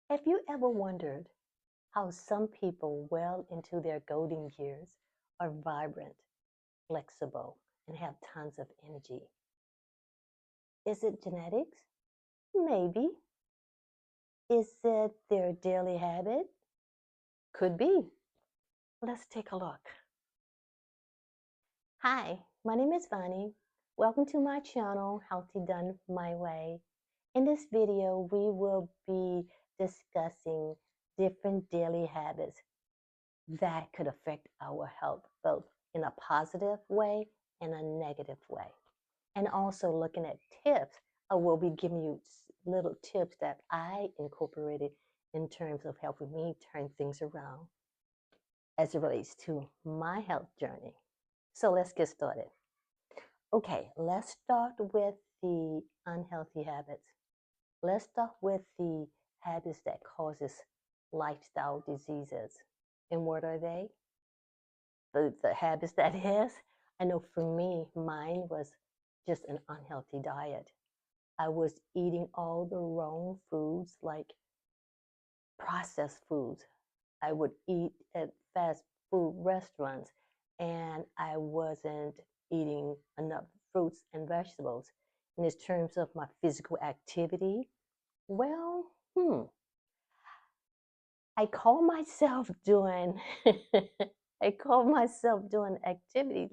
Have you ever wondered how some people well into their golden years are vibrant, flexible, and have tons of energy? Is it genetics? Maybe. Is it their daily habit? Could be. Let's take a look. Hi, my name is Vani. Welcome to my channel, Healthy Done My Way. In this video, we will be discussing different daily habits that could affect our health, both in a positive way and a negative way. And also looking at tips, I will be giving you little tips that I incorporated in terms of helping me turn things around as it relates to my health journey. So let's get started. Okay, let's start with the unhealthy habits. Let's start with the habits that causes lifestyle diseases. And what are they? The habits that is. I know for me, mine was just an unhealthy diet. I was eating all the wrong foods, like processed foods. I would eat at fast food restaurants, and I wasn't eating enough fruits and vegetables. In terms of my physical activity, well, I call myself doing I call myself doing activity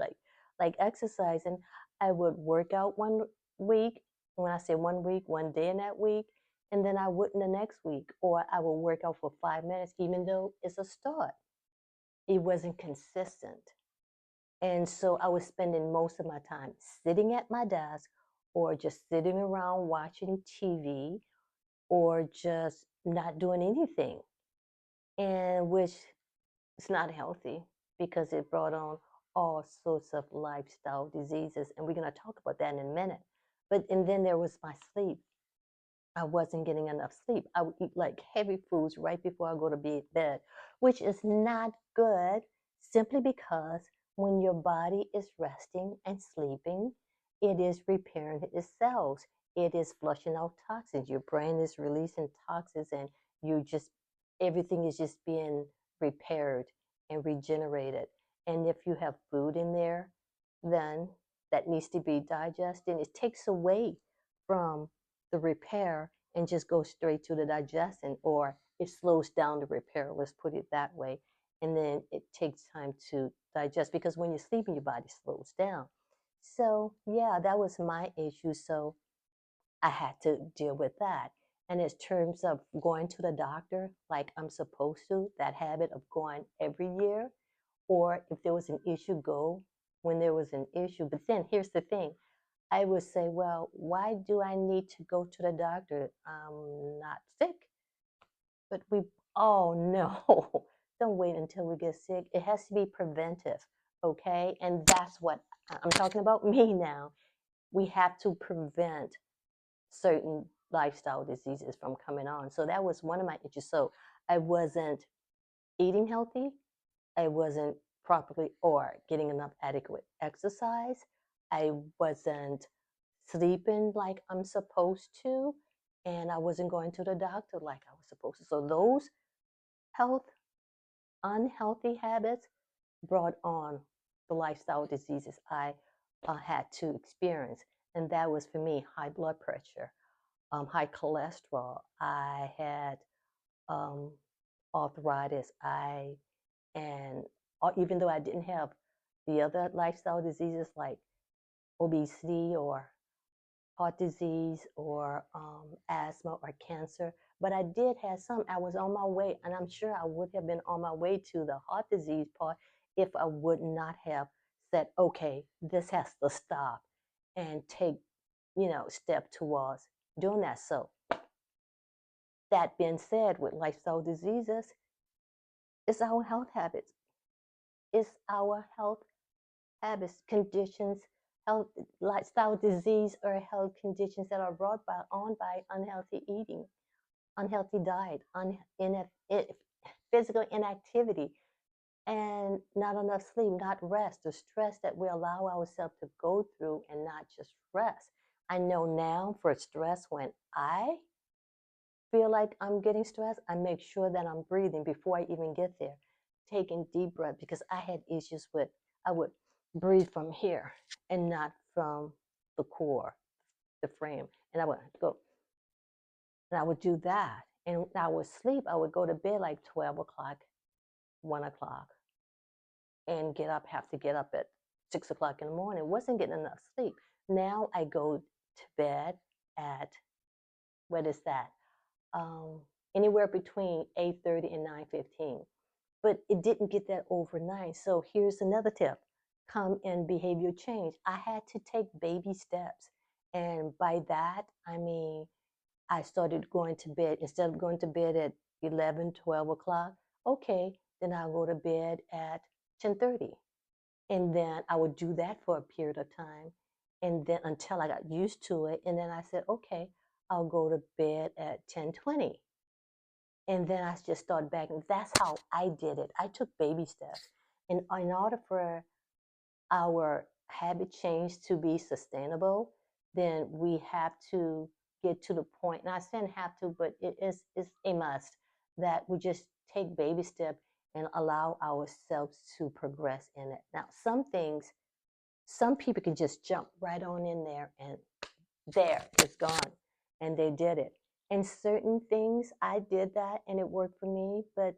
like exercise, and I would work out one week. When I say one week, one day in that week, and then I wouldn't the next week, or I would work out for 5 minutes, even though it's a start. It wasn't consistent. And so I was spending most of my time sitting at my desk or just sitting around watching TV or just not doing anything, and which is not healthy because it brought on all sorts of lifestyle diseases. And we're going to talk about that in a minute. And then there was my sleep. I wasn't getting enough sleep. I would eat like heavy foods right before I go to bed, which is not good simply because when your body is resting and sleeping, it is repairing its cells. It is flushing out toxins. Your brain is releasing toxins, and everything is just being repaired and regenerated. And if you have food in there, then that needs to be digested. It takes away from the repair and just goes straight to the digestion, or it slows down the repair, let's put it that way. And then it takes time to digest because when you're sleeping, your body slows down. So, yeah, that was my issue. So, I had to deal with that. And in terms of going to the doctor like I'm supposed to, that habit of going every year, or if there was an issue, go when there was an issue. But then here's the thing, I would say, well, why do I need to go to the doctor? I'm not sick. But we all know, don't wait until we get sick. It has to be preventive, okay? And that's what I'm talking about me now. We have to prevent certain lifestyle diseases from coming on. So that was one of my issues. So I wasn't eating healthy. I wasn't properly or getting enough adequate exercise. I wasn't sleeping like I'm supposed to. And I wasn't going to the doctor like I was supposed to. So those health, unhealthy habits brought on the lifestyle diseases I had to experience. And that was for me high blood pressure, high cholesterol. I had um, arthritis. And even though I didn't have the other lifestyle diseases like obesity or heart disease or asthma or cancer, but I did have some. I was on my way, and I'm sure I would have been on my way to the heart disease part if I would not have said, okay, this has to stop and take, step towards doing that. So that being said, with lifestyle diseases, it's our health habits. It's our health habits, conditions, health, lifestyle disease, or health conditions that are brought on by unhealthy eating, unhealthy diet, physical inactivity, and not enough sleep, not rest, the stress that we allow ourselves to go through and not just rest. I know now for stress when I feel like I'm getting stressed, I make sure that I'm breathing before I even get there, taking deep breath because I had issues with, I would breathe from here and not from the core, the frame. And I would go, and I would do that. And I would sleep, I would go to bed like 12 o'clock, 1 o'clock, and have to get up at 6 o'clock in the morning. Wasn't getting enough sleep. Now I go to bed at, what is that? Um, Anywhere between 8:30 and 9:15. But it didn't get that overnight. So here's another tip. Come in behavior change. I had to take baby steps. And by that, I mean, I started going to bed, instead of going to bed at 11, 12 o'clock, okay, then I'll go to bed at 10:30. And then I would do that for a period of time. And then until I got used to it. And then I said, okay, I'll go to bed at 10:20. And then I just started back. And that's how I did it. I took baby steps. And in order for our habit change to be sustainable, then we have to get to the point, and I saying have to, but it's a must, that we just take baby steps and allow ourselves to progress in it. Now, some things, some people can just jump right on in there and there, it's gone. And they did it. And certain things, I did that and it worked for me, but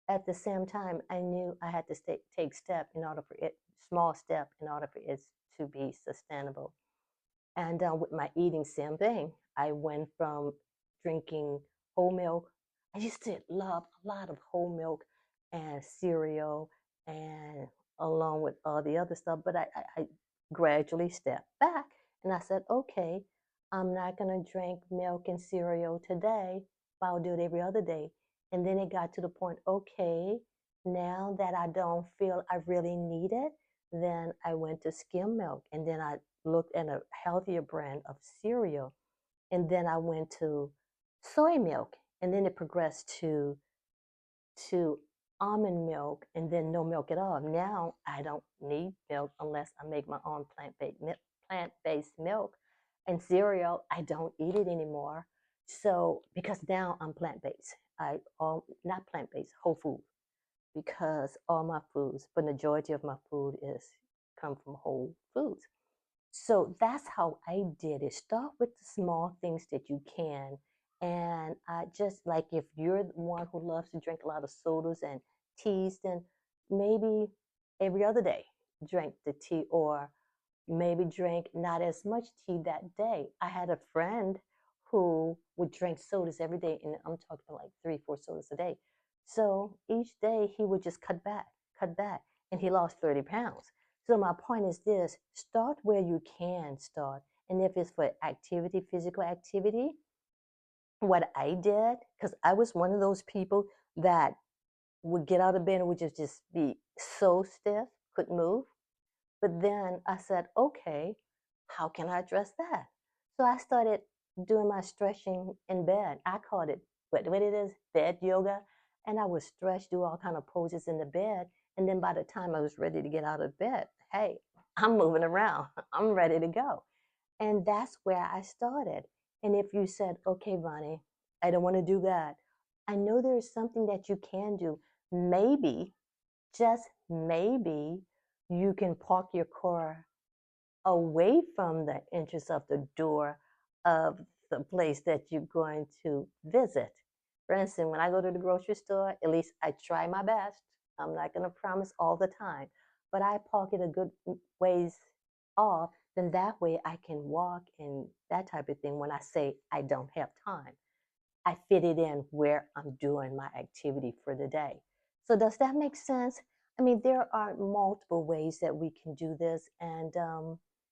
at the same time, I knew I had to take step in order for it, small step in order for it to be sustainable. And with my eating, same thing. I went from drinking whole milk. I used to love a lot of whole milk and cereal, and along with all the other stuff. But I gradually stepped back and I said, okay, I'm not going to drink milk and cereal today, but I'll do it every other day. And then it got to the point, okay, now that I don't feel I really need it, then I went to skim milk, and then I looked at a healthier brand of cereal, and then I went to soy milk, and then it progressed to almond milk, and then no milk at all. Now I don't need milk unless I make my own plant-based milk, and cereal I don't eat it anymore. So because now I'm plant-based, I all not plant-based, whole food, because all my foods, the majority of my food is come from whole foods. So that's how I did it. Start with the small things that you can. And I just like, if you're the one who loves to drink a lot of sodas and teas, then maybe every other day drink the tea, or maybe drink not as much tea that day. I had a friend who would drink sodas every day, and I'm talking like 3, 4 sodas a day. So each day he would just cut back, and he lost 30 pounds. So my point is this: start where you can start. And if it's for activity, physical activity, what I did, because I was one of those people that would get out of bed and would just be so stiff, couldn't move. But then I said, okay, how can I address that? So I started doing my stretching in bed. I called it, what it is, bed yoga. And I would stretch, do all kind of poses in the bed. And then by the time I was ready to get out of bed, hey, I'm moving around. I'm ready to go. And that's where I started. And if you said, okay, Vonnie, I don't want to do that, I know there's something that you can do. Maybe, just maybe, you can park your car away from the entrance of the door of the place that you're going to visit. For instance, when I go to the grocery store, at least I try my best. I'm not going to promise all the time, but I park it a good ways off. Then that way I can walk and that type of thing when I say I don't have time. I fit it in where I'm doing my activity for the day. So does that make sense? I mean, there are multiple ways that we can do this, and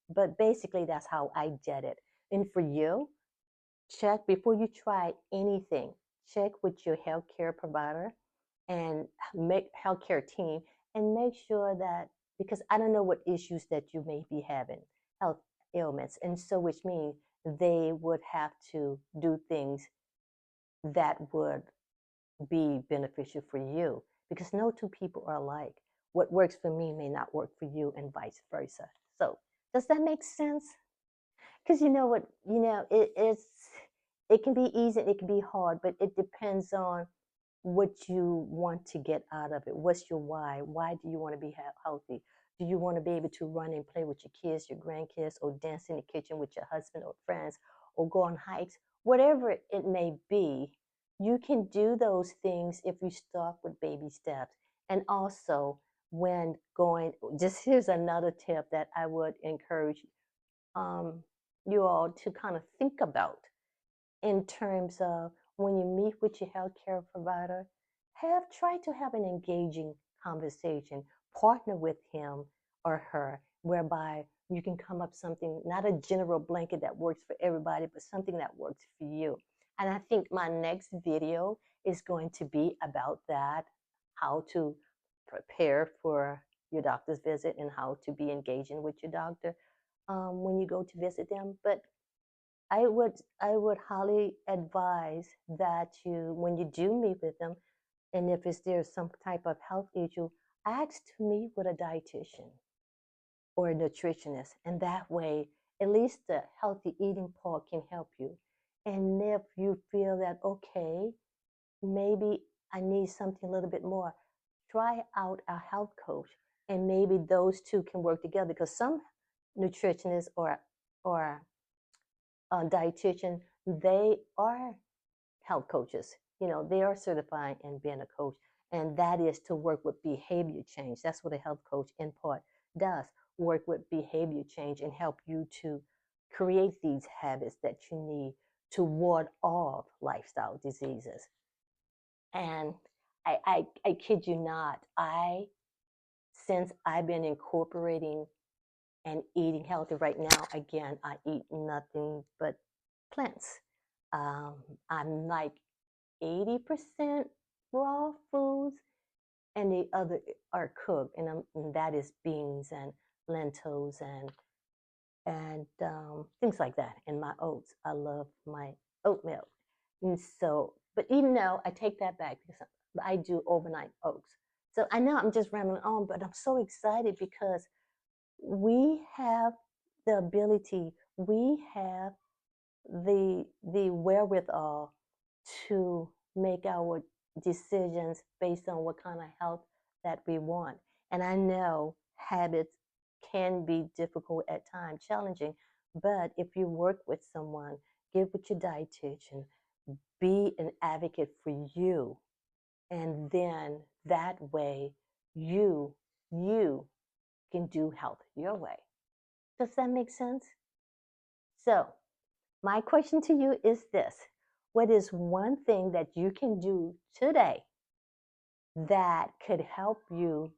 but basically that's how I did it. And for you, check before you try anything. Check with your healthcare provider and make healthcare team, and make sure that, because I don't know what issues that you may be having, health ailments, and so which means they would have to do things that would be beneficial for you, because no two people are alike. What works for me may not work for you, and vice versa. So does that make sense? Because you know what, it can be easy, it can be hard, but it depends on what you want to get out of it. What's your why? Why do you want to be healthy? Do you want to be able to run and play with your kids, your grandkids, or dance in the kitchen with your husband or friends, or go on hikes? Whatever it may be, you can do those things if you start with baby steps. And also, when going, just here's another tip that I would encourage um, you all to kind of think about in terms of when you meet with your healthcare provider, try to have an engaging conversation, partner with him or her, whereby you can come up something, not a general blanket that works for everybody, but something that works for you. And I think my next video is going to be about that, how to prepare for your doctor's visit and how to be engaging with your doctor when you go to visit them. But I would highly advise that you, when you do meet with them, and if there's some type of health issue, ask to meet with a dietitian or a nutritionist, and that way, at least the healthy eating part can help you. And if you feel that okay, maybe I need something a little bit more, try out a health coach, and maybe those two can work together because some nutritionists or dietitian, they are health coaches. You know, they are certified in being a coach, and that is to work with behavior change. That's what a health coach in part does, work with behavior change and help you to create these habits that you need to ward off lifestyle diseases. And I kid you not, since I've been incorporating and eating healthy right now, again, I eat nothing but plants. Um, I'm like 80% raw foods, and the other are cooked, and that is beans and lentils and things like that. And my oats, I love my oat milk. And so, but even though I take that back because I do overnight oats. So I know I'm just rambling on, but I'm so excited because we have the ability, we have the wherewithal to make our decisions based on what kind of health that we want. And I know habits can be difficult at times, challenging, but if you work with someone, get with your dietitian, be an advocate for you, and then that way you can do health your way. Does that make sense? So, my question to you is this: what is one thing that you can do today that could help you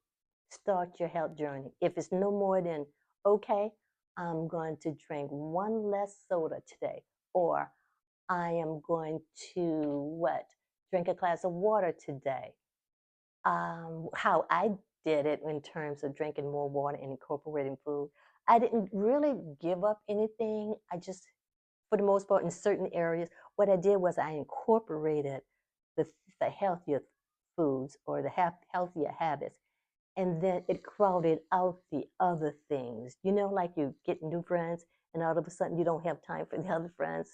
start your health journey? If it's no more than, okay, I'm going to drink one less soda today, or I am going to what? Drink a glass of water today. How I did it in terms of drinking more water and incorporating food. I didn't really give up anything. I just, for the most part, in certain areas, what I did was I incorporated the, the healthier foods or the healthier habits, and then it crowded out the other things. You know, like you get new friends, and all of a sudden you don't have time for the other friends.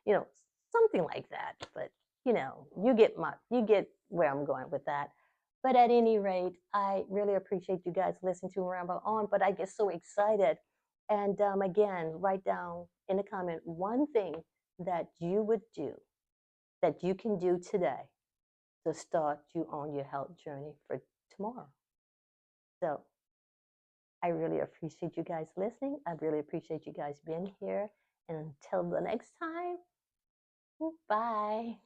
You know, something like that. But you get where I'm going with that. But at any rate, I really appreciate you guys listening to me ramble on. But I get so excited. And again, write down in a comment one thing that you would do, that you can do today to start you on your health journey for tomorrow. So I really appreciate you guys listening. I really appreciate you guys being here. And until the next time, bye.